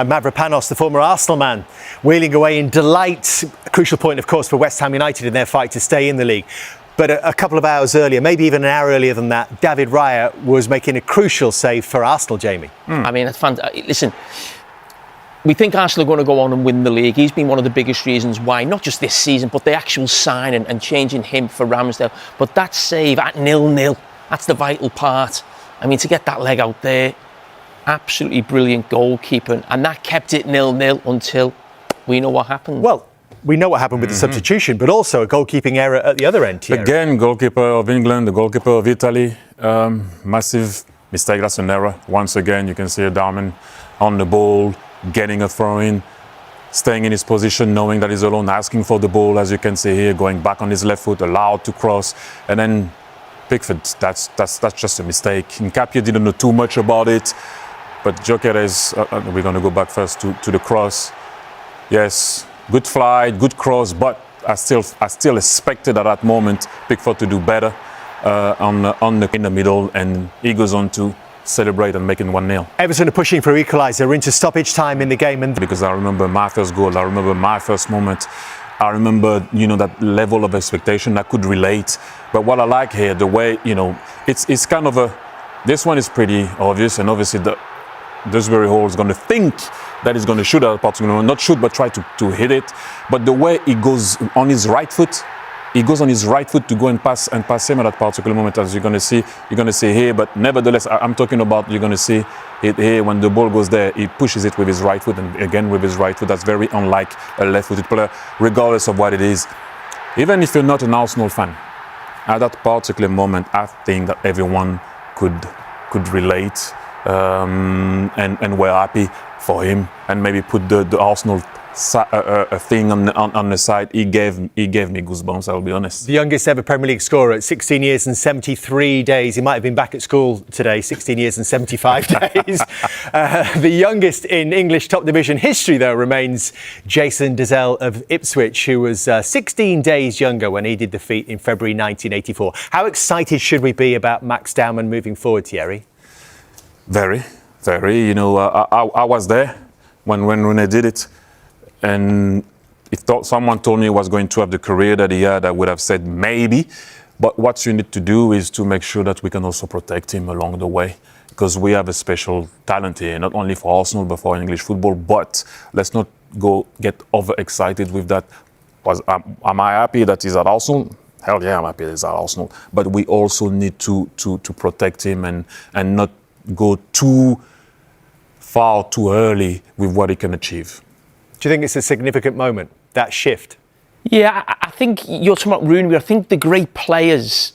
And Mavropanos, the former Arsenal man, wheeling away in delight. A crucial point, of course, for West Ham United in their fight to stay in the league. But a couple of hours earlier, maybe even an hour earlier than that, David Raya was making a crucial save for Arsenal, Jamie. I mean, it's fantastic. Listen, we think Arsenal are going to go on and win the league. He's been one of the biggest reasons why, not just this season, but the actual signing and changing him for Ramsdale. But that save at 0-0, that's the vital part. I mean, to get that leg out there, absolutely brilliant goalkeeping. And that kept it 0-0 until we know what happened. Well, we know what happened with the substitution, but also a goalkeeping error at the other end, Thierry. Again, goalkeeper of England, the goalkeeper of Italy, massive mistake. That's an error. Once again, you can see a Dowman on the ball, getting a throw-in, staying in his position, knowing that he's alone, asking for the ball, as you can see here, going back on his left foot, allowed to cross, and then Pickford, that's just a mistake. Nkapia didn't know too much about it, but Gyökeres, we're going to go back first to the cross. Yes, good flight, good cross, but I still expected at that moment Pickford to do better in the middle, and he goes on to celebrate and making 1-0. Everton are pushing for equaliser. We're into stoppage time in the game. And because I remember my first goal, I remember my first moment. I remember, that level of expectation. I could relate. But what I like here, the way, it's kind of this one is pretty obvious, and obviously Dewsbury Hall is going to think that he's going to shoot at a particular moment. Not shoot, but try to hit it. But the way he goes on his right foot, to go and pass him at that particular moment, as you're going to see here. But nevertheless, I'm talking about, you're going to see it here when the ball goes there, he pushes it with his right foot, and again with his right foot. That's very unlike a left-footed player, regardless of what it is. Even if you're not an Arsenal fan, at that particular moment, I think that everyone could relate, and we're happy for him, and maybe put the Arsenal a thing on the side. He gave me goosebumps, I'll be honest. The youngest ever Premier League scorer at 16 years and 73 days. He might have been back at school today, 16 years and 75 days. The youngest in English top division history, though, remains Jason Dezelle of Ipswich, who was 16 days younger when he did the feat in February 1984. How excited should we be about Max Dowman moving forward, Thierry? Very, very. I was there when they did it. And if someone told me he was going to have the career that he had, I would have said maybe. But what you need to do is to make sure that we can also protect him along the way, because we have a special talent here, not only for Arsenal, but for English football. But let's not get overexcited with that. Am I happy that he's at Arsenal? Hell yeah, I'm happy that he's at Arsenal. But we also need to protect him and not go too far too early with what he can achieve. Do you think it's a significant moment, that shift? Yeah, I think you're talking about Rooney. I think the great players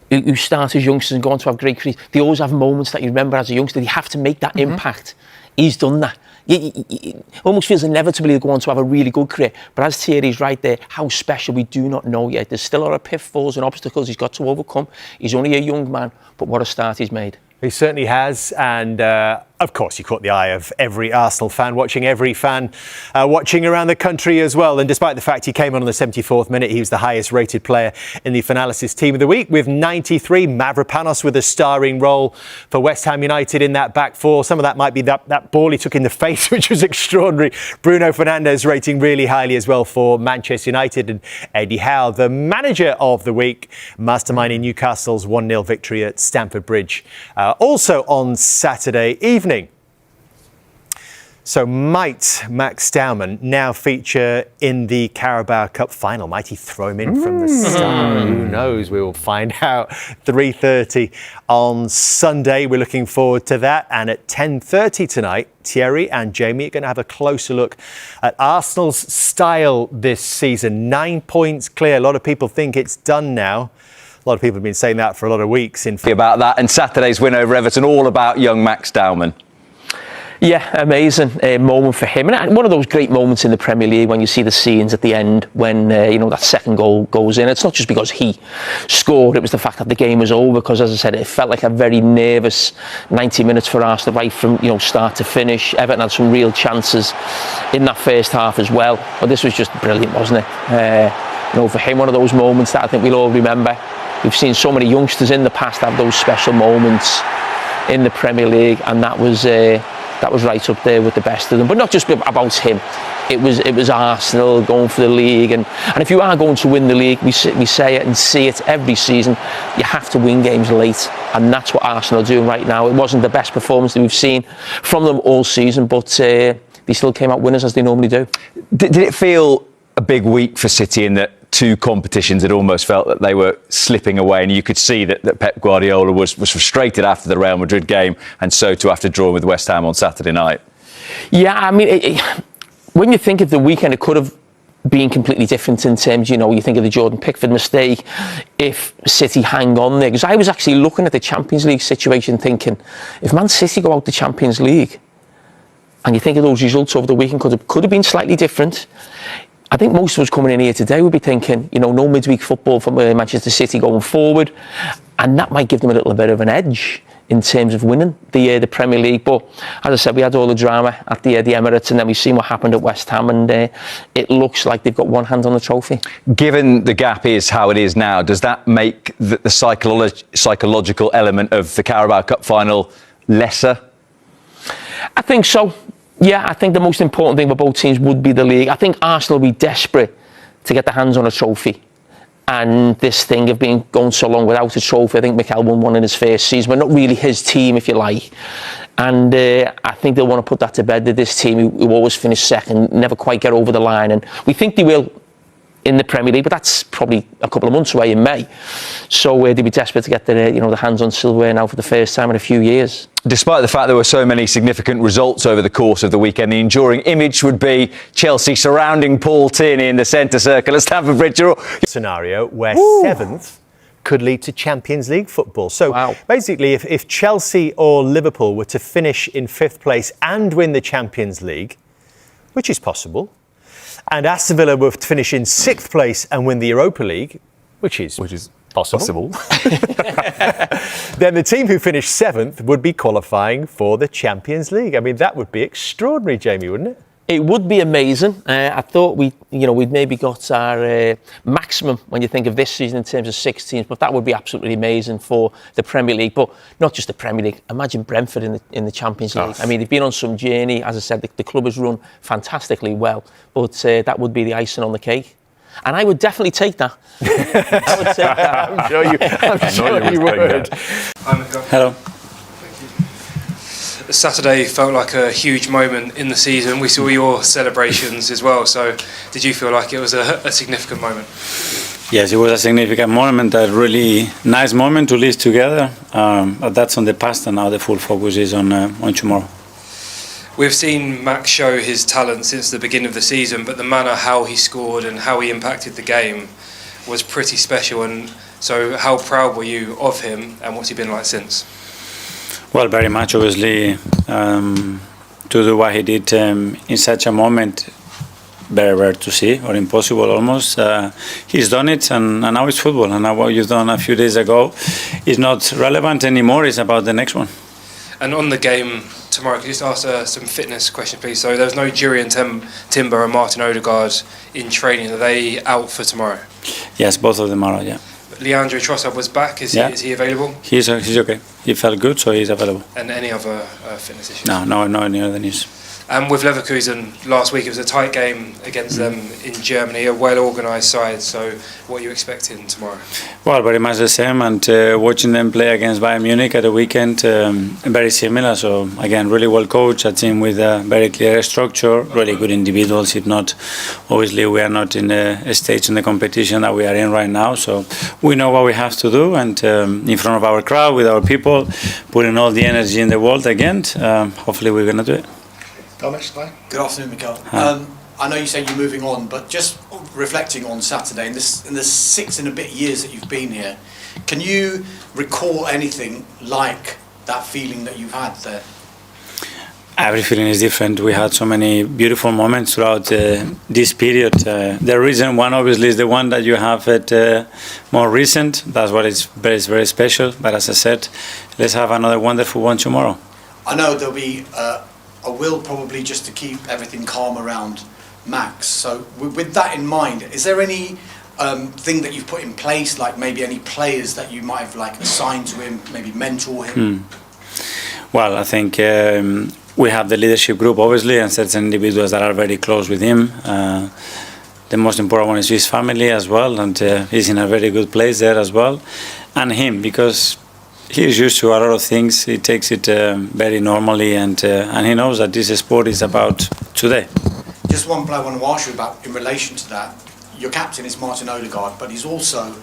who start as youngsters and go on to have great careers, they always have moments that you remember as a youngster. You have to make that impact. He's done that. It almost feels inevitably to go on to have a really good career. But as Thierry's right there, how special, we do not know yet. There's still a lot of pitfalls and obstacles he's got to overcome. He's only a young man, but what a start he's made. He certainly has, and of course, he caught the eye of every Arsenal fan, watching around the country as well. And despite the fact he came on the 74th minute, he was the highest rated player in the Finalysis Team of the Week with 93. Mavropanos with a starring role for West Ham United in that back four. Some of that might be that ball he took in the face, which was extraordinary. Bruno Fernandes rating really highly as well for Manchester United. And Eddie Howe, the manager of the week, masterminding Newcastle's 1-0 victory at Stamford Bridge. Also on Saturday evening. So might Max Dowman now feature in the Carabao Cup final? Might he throw him in from the start? Who knows? We will find out. 3:30 on Sunday. We're looking forward to that. And at 10:30 tonight, Thierry and Jamie are going to have a closer look at Arsenal's style this season. 9 points clear. A lot of people think it's done now. A lot of people have been saying that for a lot of weeks. About that, and Saturday's win over Everton, all about young Max Dowman. Yeah, amazing moment for him. And one of those great moments in the Premier League when you see the scenes at the end when, that second goal goes in. It's not just because he scored, it was the fact that the game was over, because, as I said, it felt like a very nervous 90 minutes for Arsenal right from, start to finish. Everton had some real chances in that first half as well. But this was just brilliant, wasn't it? For him, one of those moments that I think we'll all remember. We've seen so many youngsters in the past have those special moments in the Premier League, and that was that was right up there with the best of them. But not just about him. It was Arsenal going for the league, and if you are going to win the league, we say it and see it every season. You have to win games late, and that's what Arsenal are doing right now. It wasn't the best performance that we've seen from them all season, but they still came out winners as they normally do. Did it feel a big week for City in that two competitions had almost felt that they were slipping away, and you could see that Pep Guardiola was frustrated after the Real Madrid game, and so too after drawing with West Ham on Saturday night? Yeah, I mean, when you think of the weekend, it could have been completely different in terms, you think of the Jordan Pickford mistake, if City hang on there. Because I was actually looking at the Champions League situation thinking, if Man City go out the Champions League, and you think of those results over the weekend, could have been slightly different. I think most of us coming in here today would be thinking, no midweek football from Manchester City going forward, and that might give them a little bit of an edge in terms of winning the Premier League. But as I said, we had all the drama at the Emirates, and then we've seen what happened at West Ham, and it looks like they've got one hand on the trophy. Given the gap is how it is now, does that make the psychological element of the Carabao Cup final lesser? I think so. Yeah, I think the most important thing for both teams would be the league. I think Arsenal will be desperate to get their hands on a trophy. And this thing of going so long without a trophy, I think Mikel won one in his first season, but not really his team, if you like. And I think they'll want to put that to bed, that this team who always finish second, never quite get over the line. And we think they will in the Premier League, but that's probably a couple of months away in May. So they'll be desperate to get their hands on silverware now for the first time in a few years. Despite the fact there were so many significant results over the course of the weekend, the enduring image would be Chelsea surrounding Paul Tierney in the centre circle at Stamford Bridge. Scenario where seventh could lead to Champions League football. So basically, if Chelsea or Liverpool were to finish in fifth place and win the Champions League, which is possible, and Aston Villa were to finish in sixth place and win the Europa League, which is possible. Then the team who finished seventh would be qualifying for the Champions League. I mean, that would be extraordinary, Jamie, wouldn't it? It would be amazing. I thought we'd maybe got our maximum when you think of this season in terms of 6 teams, but that would be absolutely amazing for the Premier League. But not just the Premier League. Imagine Brentford in the Champions League. I mean, they've been on some journey. As I said, the club has run fantastically well, but that would be the icing on the cake. And I would definitely take that. I would take that. I'm sure you would. Hello. Saturday felt like a huge moment in the season. We saw your celebrations as well. So, did you feel like it was a significant moment? Yes, it was a significant moment, a really nice moment to live together. But that's on the past, and now the full focus is on tomorrow. We've seen Max show his talent since the beginning of the season, but the manner how he scored and how he impacted the game was pretty special. And so, how proud were you of him, and what's he been like since? Well, very much, obviously, to do what he did in such a moment, very rare to see, or impossible almost. He's done it, and now it's football. And now what you've done a few days ago is not relevant anymore. It's about the next one. And on the game tomorrow, could you just ask some fitness questions, please? So there's no Jurian Timber and Martin Odegaard in training. Are they out for tomorrow? Yes, both of them are out, yeah. Leandro Trossard was back. Is he available? He's okay. He felt good, so he's available. And any other fitness issues? No any other news. And with Leverkusen last week, it was a tight game against them in Germany, a well-organised side. So what are you expecting tomorrow? Well, very much the same. And watching them play against Bayern Munich at the weekend, very similar. So again, really well coached, a team with a very clear structure, really good individuals. If not, obviously we are not in a stage in the competition that we are in right now. So we know what we have to do, and in front of our crowd, with our people, putting all the energy in the world again. Hopefully we're going to do it. Good afternoon, Mikel. I know you say you're moving on, but just reflecting on Saturday, in the 6 and a bit years that you've been here, can you recall anything like that feeling that you've had there? Every feeling is different. We had so many beautiful moments throughout this period. The reason one obviously is the one that you have at more recent. That's what is very, very special. But as I said, let's have another wonderful one tomorrow. I know there'll be a will probably just to keep everything calm around Max. So with that in mind, is there any thing that you've put in place, like maybe any players that you might have assigned to him, maybe mentor him? Well, I think we have the leadership group, obviously, and certain individuals that are very close with him. The most important one is his family as well, and he's in a very good place there as well. And him, because he's used to a lot of things. He takes it very normally, and he knows that this sport is about today. Just one play I want to ask you about in relation to that. Your captain is Martin Odegaard, but he's also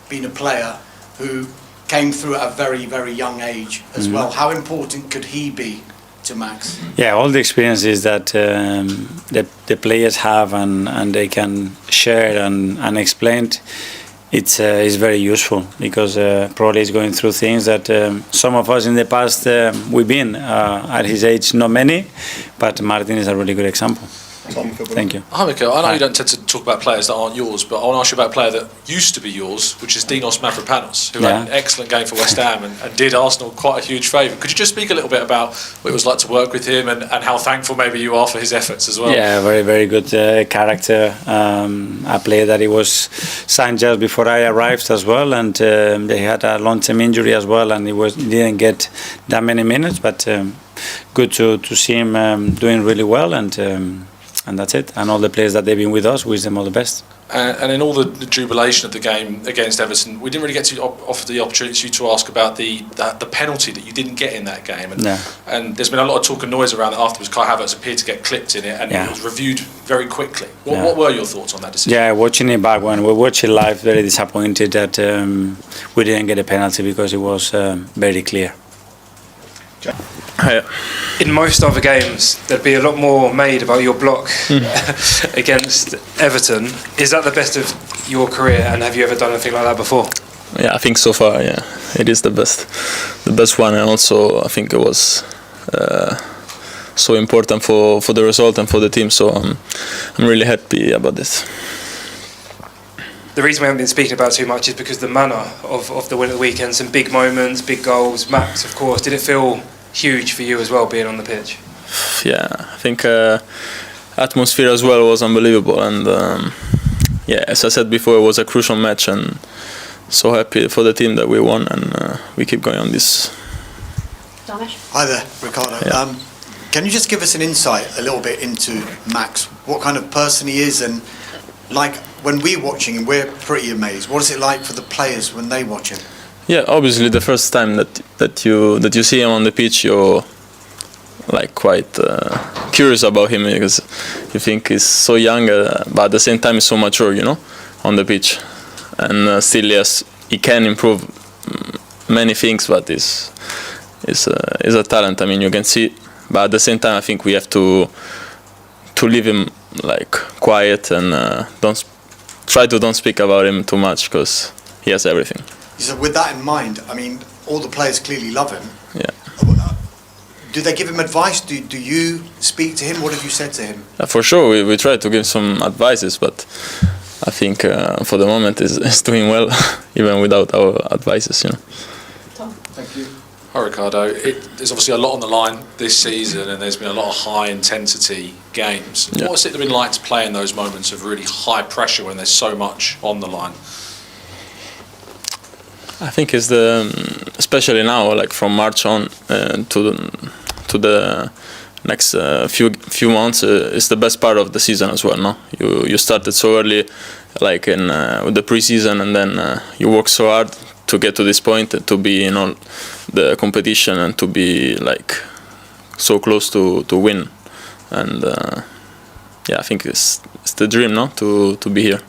been a player who came through at a very, very young age as well. How important could he be to Max? Yeah, all the experiences that the players have and they can share and explain, it's very useful, because probably he's going through things that some of us in the past we've been at his age, not many, but Martin is a really good example. Thank you. Hi, Mikel. I know you don't tend to talk about players that aren't yours, but I want to ask you about a player that used to be yours, which is Dinos Mavropanos, who had an excellent game for West Ham and did Arsenal quite a huge favour. Could you just speak a little bit about what it was like to work with him and how thankful maybe you are for his efforts as well? Yeah, very, very good character. A player that he was signed just before I arrived as well, and he had a long-term injury as well, and he didn't get that many minutes, but good to see him doing really well, and that's it. And all the players that they've been with us, wish them all the best. And in all the jubilation of the game against Everton, we didn't really get to offer the opportunity to ask about the penalty that you didn't get in that game. And there's been a lot of talk and noise around it afterwards. Kai Havertz appeared to get clipped in it, and it was reviewed very quickly. What were your thoughts on that decision? Yeah, watching it back when we watched it live, very disappointed that we didn't get a penalty, because it was very clear. In most other games, there'd be a lot more made about your block against Everton. Is that the best of your career, and have you ever done anything like that before? Yeah, I think so far, yeah, it is the best one, and also I think it was so important for the result and for the team. So I'm really happy about this. The reason we haven't been speaking about it too much is because the manner of the win at the weekend, some big moments, big goals. Max, of course, did it feel huge for you as well, being on the pitch? Yeah, I think atmosphere as well was unbelievable, and yeah, as I said before, it was a crucial match, and so happy for the team that we won, and we keep going on this. Hi there, Ricardo. Yeah. Can you just give us an insight a little bit into Max, what kind of person he is, and like when we're watching him, we're pretty amazed. What is it like for the players when they watch him? Yeah, obviously the first time that you see him on the pitch, you're like quite curious about him, because you think he's so young, but at the same time he's so mature, you know, on the pitch, and still yes, he can improve many things, but is a talent. I mean, you can see, but at the same time I think we have to leave him like quiet and don't speak about him too much, because he has everything. So with that in mind, I mean, all the players clearly love him. Yeah. Do they give him advice? Do you speak to him? What have you said to him? For sure, we try to give some advices, but I think for the moment is doing well, even without our advices, you know. Tom. Thank you. Hi, Ricardo. There's obviously a lot on the line this season, and there's been a lot of high-intensity games. Yeah. What's it been like to play in those moments of really high pressure when there's so much on the line? I think it's especially now, like from March on to the next few months, is the best part of the season as well. No, you started so early, like in with the pre-season, and then you work so hard to get to this point, to be in all the competition, and to be like so close to win. And yeah, I think it's the dream, no, to be here.